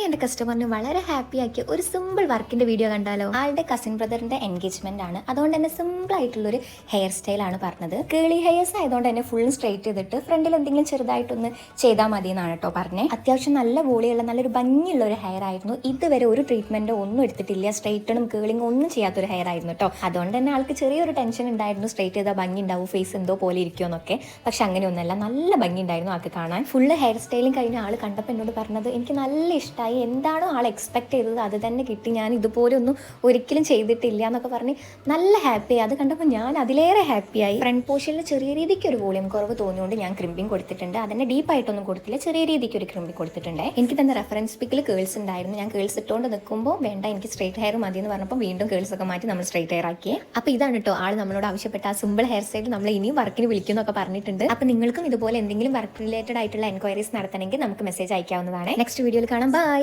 ഇനി എൻ്റെ കസ്റ്റമറിന് വളരെ ഹാപ്പി ആക്കിയ ഒരു സിമ്പിൾ വർക്കിന്റെ വീഡിയോ കണ്ടാലോ. ആളുടെ കസിൻ ബ്രദറിന്റെ എൻഗേജ്മെന്റ് ആണ്, അതുകൊണ്ട് തന്നെ സിമ്പിൾ ആയിട്ടുള്ള ഒരു ഹെയർ സ്റ്റൈലാണ് പറഞ്ഞത്. കേളി ഹെയർസ് ആയതുകൊണ്ട് തന്നെ ഫുൾ സ്ട്രൈറ്റ് ചെയ്തിട്ട് ഫ്രണ്ടിൽ എന്തെങ്കിലും ചെറുതായിട്ടൊന്ന് ചെയ്താൽ മതി എന്നാണ് കേട്ടോ പറഞ്ഞത്. അത്യാവശ്യം നല്ല വോളിയുള്ള നല്ലൊരു ഭംഗിയുള്ള ഒരു ഹെയർ ആയിരുന്നു. ഇതുവരെ ഒരു ട്രീറ്റ്മെന്റോ ഒന്നും എടുത്തിട്ടില്ല, സ്ട്രൈറ്റണും കേളിങ്ങും ഒന്നും ചെയ്യാത്തൊരു ഹെയർ ആയിരുന്നു കേട്ടോ. അതുകൊണ്ട് തന്നെ ആൾക്ക് ചെറിയൊരു ടെൻഷൻ ഉണ്ടായിരുന്നു, സ്ട്രൈറ്റ് ചെയ്താൽ ഭംഗി ഉണ്ടാവും, ഫേസ് എന്തോ പോലെ ഇരിക്കുമെന്നൊക്കെ. പക്ഷെ അങ്ങനെയൊന്നുമല്ല, നല്ല ഭംഗി ഉണ്ടായിരുന്നു ആൾക്ക് കാണാൻ. ഫുള്ള് ഹെയർ സ്റ്റൈലും കഴിഞ്ഞ ആൾ കണ്ടപ്പോൾ എന്നോട് പറഞ്ഞത് എനിക്ക് നല്ല ഇഷ്ടമായി, എന്താണോ ആൾ എക്സ്പെക്ട് ചെയ്തത് അത് തന്നെ കിട്ടി, ഞാൻ ഇതുപോലെ ഒന്നും ഒരിക്കലും ചെയ്തിട്ടില്ല എന്നൊക്കെ പറഞ്ഞ് നല്ല ഹാപ്പിയായി. അത് കണ്ടപ്പോൾ ഞാൻ അതിലേറെ ഹാപ്പിയായി. ഫ്രണ്ട് പോർഷനിൽ ചെറിയ രീതിക്ക് ഒരു വോളിയം കുറവ് തോന്നിയുകൊണ്ട് ഞാൻ ക്രിമ്പിങ് കൊടുത്തിട്ടുണ്ട്. അതിനെ ഡീപ്പായിട്ടൊന്നും കൊടുത്തില്ല, ചെറിയ രീതിക്ക് ഒരു ക്രിമ്പിങ് കൊടുത്തിട്ടുണ്ട്. എനിക്ക് തന്നെ റെഫറൻസ് പിക്കിൽ കേൾസ് ഉണ്ടായിരുന്നു. ഞാൻ കേൾസ് ഇട്ടുകൊണ്ട് നിൽക്കുമ്പോൾ വേണ്ട എനിക്ക് സ്ട്രൈറ്റ് ഹെയർ മതി എന്ന് പറഞ്ഞപ്പോൾ വീണ്ടും കേൾസ് ഒക്കെ മാറ്റി നമ്മൾ സ്ട്രൈറ്റ് ഹെയർ ആക്കി. അപ്പോൾ ഇതാണ് കേട്ടോ ആൾ നമ്മളോട് ആവശ്യപ്പെട്ട ആ സിമ്പിൾ ഹെയർ സ്റ്റൈൽ നമ്മൾ ഇനിയും വർക്കിന് വിളിക്കുന്നൊക്കെ പറഞ്ഞിട്ടുണ്ട്. അപ്പോൾ നിങ്ങൾക്കും ഇതുപോലെ എന്തെങ്കിലും വർക്ക് റിലേറ്റഡ് ആയിട്ടുള്ള എൻക്വയറീസ് നടത്തണമെങ്കിൽ നമുക്ക് മെസ്സേജ് അയക്കാവുന്നതാണ്. നെക്സ്റ്റ് വീഡിയോയിൽ കാണാം. ബൈ.